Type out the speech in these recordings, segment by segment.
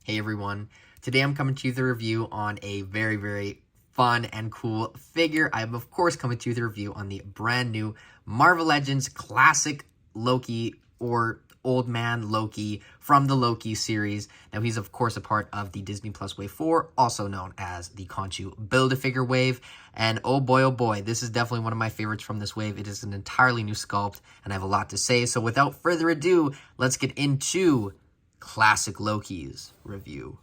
Hey everyone, today I'm coming to you with a review on a very fun and cool figure. I'm of course coming to you with a review on the brand new Marvel Legends Classic Loki, or Old Man Loki, from the Loki series. Now he's of course a part of the Disney Plus Wave 4, also known as the Khonshu Build-A-Figure Wave. And oh boy, this is definitely one of my favorites from this wave. It is an entirely new sculpt, and I have a lot to say. So without further ado, let's get into Classic Loki's review.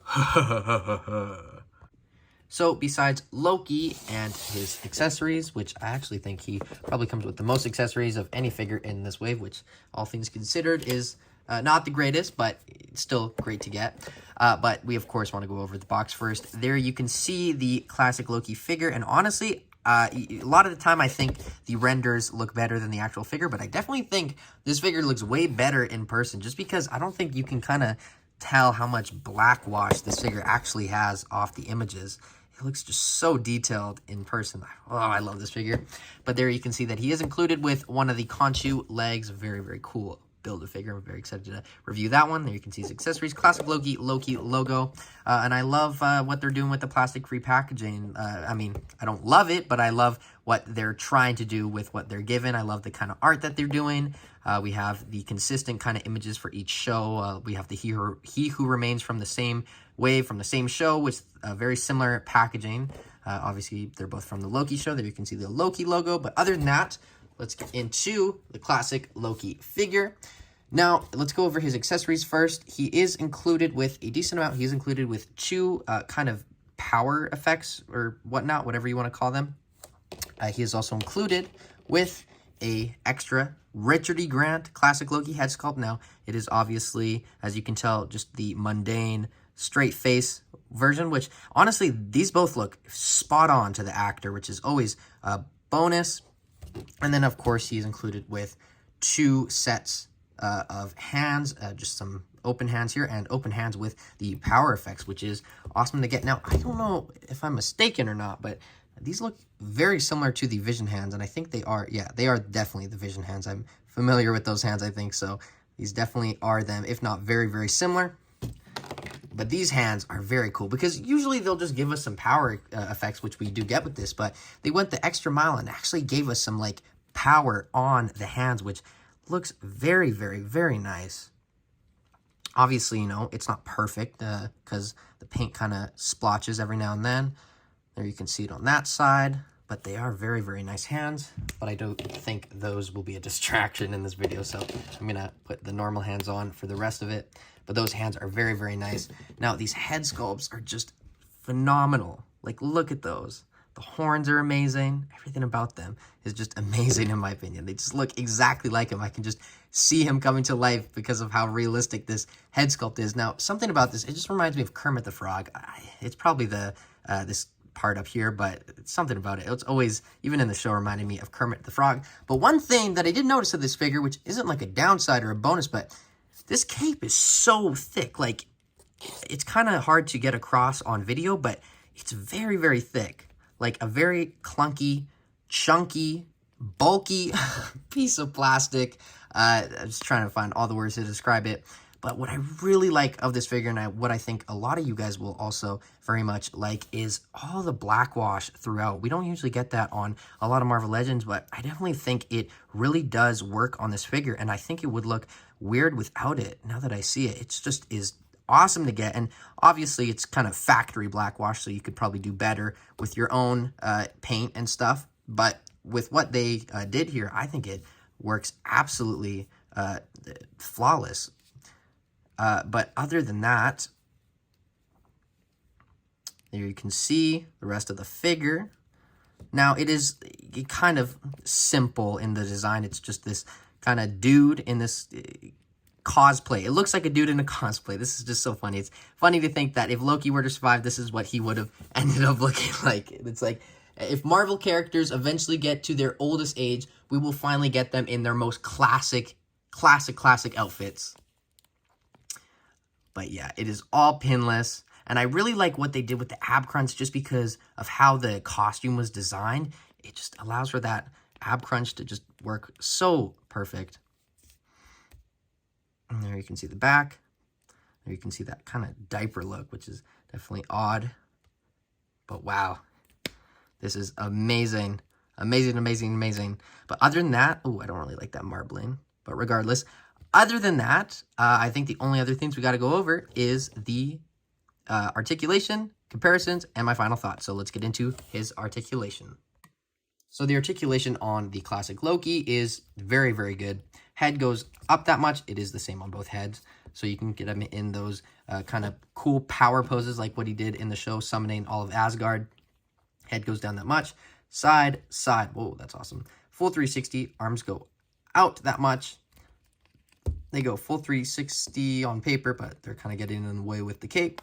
So besides Loki and his accessories, which I actually think he probably comes with the most accessories of any figure in this wave, which all things considered is not the greatest, but it's still great to get. But we of course want to go over the box first. There you can see the Classic Loki figure, and honestly, a lot of the time I think the renders look better than the actual figure, but I definitely think this figure looks way better in person, just because I don't think you can kind of tell how much black wash this figure actually has off the images. It looks just so detailed in person. Oh, I love this figure. But there you can see that he is included with one of the Khonshu legs. Very cool Build-A-Figure. I'm very excited to review that one. There you can see his accessories, Classic Loki logo. And I love what they're doing with the plastic-free packaging. I mean, I don't love it, but I love what they're trying to do with what they're given. I love the kind of art that they're doing. We have the consistent kind of images for each show. We have the He Who Remains from the same wave, from the same show, with very similar packaging. Obviously, they're both from the Loki show. There you can see the Loki logo. But other than that, let's get into the Classic Loki figure. Now, let's go over his accessories first. He is included with a decent amount. He's included with two kind of power effects or whatnot, whatever you want to call them. He is also included with a extra Richard E. Grant Classic Loki head sculpt. Now, it is obviously, as you can tell, just the mundane straight face version, which honestly, these both look spot on to the actor, which is always a bonus. And then, of course, he's included with two sets of hands, just some open hands here and open hands with the power effects, which is awesome to get. Now, I don't know if I'm mistaken or not, but these look very similar to the Vision hands, and I think they are. Yeah, they are definitely the Vision hands. I'm familiar with those hands, I think, so these definitely are them, if not very similar. But these hands are very cool, because usually they'll just give us some power effects, which we do get with this, but they went the extra mile and actually gave us some, like, power on the hands, which looks very nice. Obviously, you know, it's not perfect, because the paint kind of splotches every now and then. There you can see it on that side, but they are very nice hands. But I don't think those will be a distraction in this video, so I'm gonna put the normal hands on for the rest of it. But those hands are very nice. Now, these head sculpts are just phenomenal. Like, look at those. The horns are amazing. Everything about them is just amazing, in my opinion. They just look exactly like him. I can just see him coming to life because of how realistic this head sculpt is. Now, something about this, it just reminds me of Kermit the Frog. It's probably the this part up here, but it's something about it. It's always, even in the show, reminded me of Kermit the Frog. But one thing that I did notice of this figure, which isn't like a downside or a bonus, but this cape is so thick. Like, it's kind of hard to get across on video, but it's very thick. Like a very clunky, chunky, bulky piece of plastic. I'm just trying to find all the words to describe it. But what I really like of this figure, and what I think a lot of you guys will also very much like, is all the black wash throughout. We don't usually get that on a lot of Marvel Legends, but I definitely think it really does work on this figure, and I think it would look weird without it. Now that I see it, it's just is awesome to get. And obviously it's kind of factory black wash, so you could probably do better with your own paint and stuff. But with what they did here, I think it works absolutely flawless. But other than that, there you can see the rest of the figure. Now, it is kind of simple in the design. It's just this kind of dude in this cosplay. It looks like a dude in a cosplay. This is just so funny. It's funny to think that if Loki were to survive, this is what he would have ended up looking like. It's like, if Marvel characters eventually get to their oldest age, we will finally get them in their most classic outfits. But yeah, it is all pinless. And I really like what they did with the ab crunch, just because of how the costume was designed. It just allows for that ab crunch to just work so perfect. And there you can see the back. There you can see that kind of diaper look, which is definitely odd. But wow, this is amazing. Amazing, amazing, amazing. But other than that, oh, I don't really like that marbling. But regardless, other than that, I think the only other things we got to go over is the articulation, comparisons, and my final thoughts. So let's get into his articulation. So the articulation on the classic Loki is very, very good. Head goes up that much. It is the same on both heads. So you can get him in those kind of cool power poses like what he did in the show, summoning all of Asgard. Head goes down that much. Side, side. Whoa, that's awesome. Full 360. Arms go out that much. They go full 360 on paper, but they're kind of getting in the way with the cape.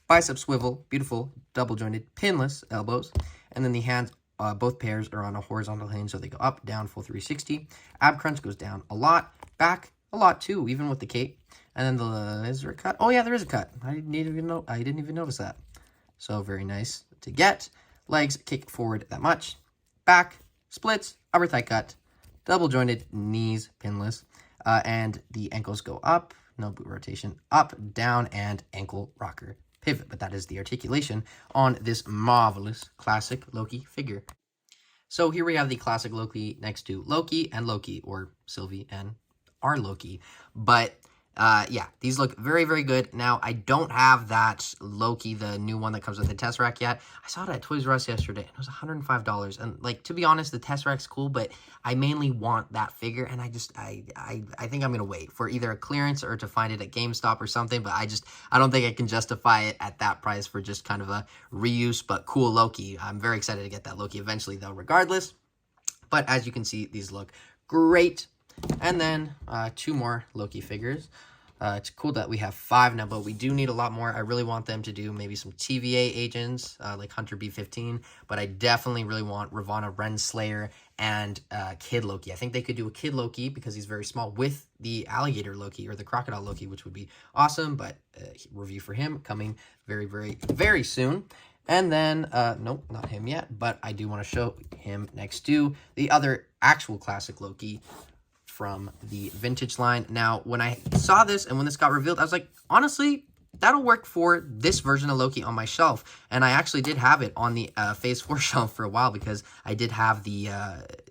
Bicep swivel. Beautiful. Double jointed. Pinless elbows. And then the hands, both pairs are on a horizontal hinge, so they go up, down, full 360. Ab crunch goes down a lot. Back a lot too, even with the cape. And then is there a cut? Oh yeah, there is a cut. I didn't even notice that. So very nice to get. Legs kick forward that much. Back splits, upper thigh cut, double jointed, knees pinless, and the ankles go up. No boot rotation, up, down, and ankle rocker pivot. But that is the articulation on this marvelous classic Loki figure. So here we have the classic Loki next to Loki and Loki, or Sylvie and our Loki. But yeah, these look very, very good. Now, I don't have that Loki, the new one that comes with the Tesseract yet. I saw it at Toys R Us yesterday, and it was $105. And, like, to be honest, the Tesseract's cool, but I mainly want that figure, and I think I'm going to wait for either a clearance or to find it at GameStop or something, but I don't think I can justify it at that price for just kind of a reuse, but cool Loki. I'm very excited to get that Loki eventually, though, regardless. But as you can see, these look great. And then 2 more Loki figures. It's cool that we have 5 now, but we do need a lot more. I really want them to do maybe some TVA agents, like Hunter B-15, but I definitely really want Ravonna Renslayer and Kid Loki. I think they could do a Kid Loki because he's very small with the alligator Loki or the crocodile Loki, which would be awesome, but review for him coming very, very, very soon. And then, nope, not him yet, but I do want to show him next to the other actual classic Loki from the vintage line. Now, when I saw this and when this got revealed, I was like, honestly, that'll work for this version of Loki on my shelf. And I actually did have it on the Phase 4 shelf for a while because I did have the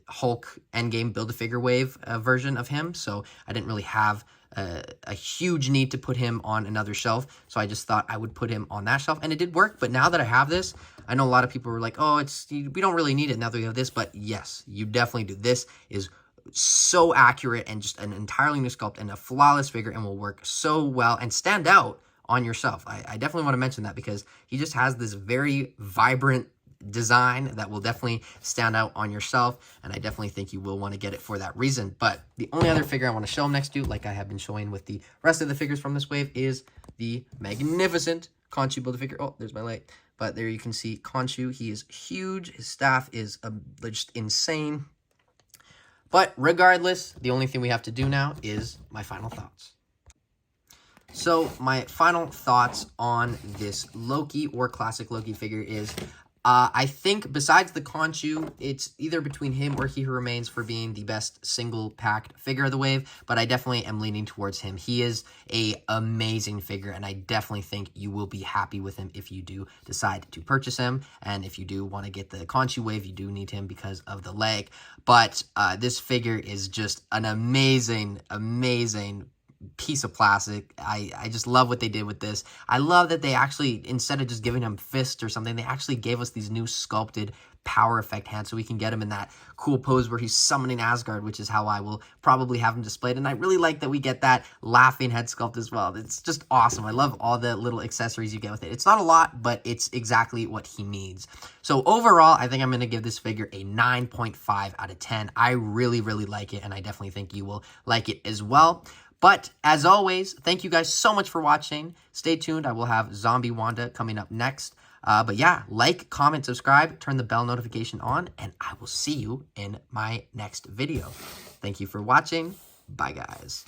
Hulk Endgame Build-A-Figure Wave version of him. So I didn't really have a huge need to put him on another shelf. So I just thought I would put him on that shelf. And it did work. But now that I have this, I know a lot of people were like, oh, we don't really need it now that we have this. But yes, you definitely do. This is so accurate and just an entirely new sculpt and a flawless figure and will work so well and stand out on your shelf. I definitely want to mention that because he just has this very vibrant design that will definitely stand out on your shelf, and I definitely think you will want to get it for that reason. But the only other figure I want to show him next to, like I have been showing with the rest of the figures from this wave, is the magnificent Khonshu Build-A-Figure. Oh, there's my light. But there you can see Khonshu. He is huge. His staff is just insane. But regardless, the only thing we have to do now is my final thoughts. So my final thoughts on this Loki or classic Loki figure is, I think besides the Khonshu, it's either between him or He Who Remains for being the best single-packed figure of the wave, but I definitely am leaning towards him. He is an amazing figure, and I definitely think you will be happy with him if you do decide to purchase him, and if you do want to get the Khonshu wave, you do need him because of the leg, but this figure is just an amazing, amazing piece of plastic. I just love what they did with this. I love that they actually, instead of just giving him fist or something, they actually gave us these new sculpted power effect hands so we can get him in that cool pose where he's summoning Asgard, which is how I will probably have him displayed. And I really like that we get that laughing head sculpt as well. It's just awesome. I love all the little accessories you get with it. It's not a lot, but it's exactly what he needs. So overall, I think I'm going to give this figure a 9.5 out of 10. I really, really like it, and I definitely think you will like it as well. But as always, thank you guys so much for watching. Stay tuned. I will have Zombie Wanda coming up next. But yeah, like, comment, subscribe, turn the bell notification on, and I will see you in my next video. Thank you for watching. Bye, guys.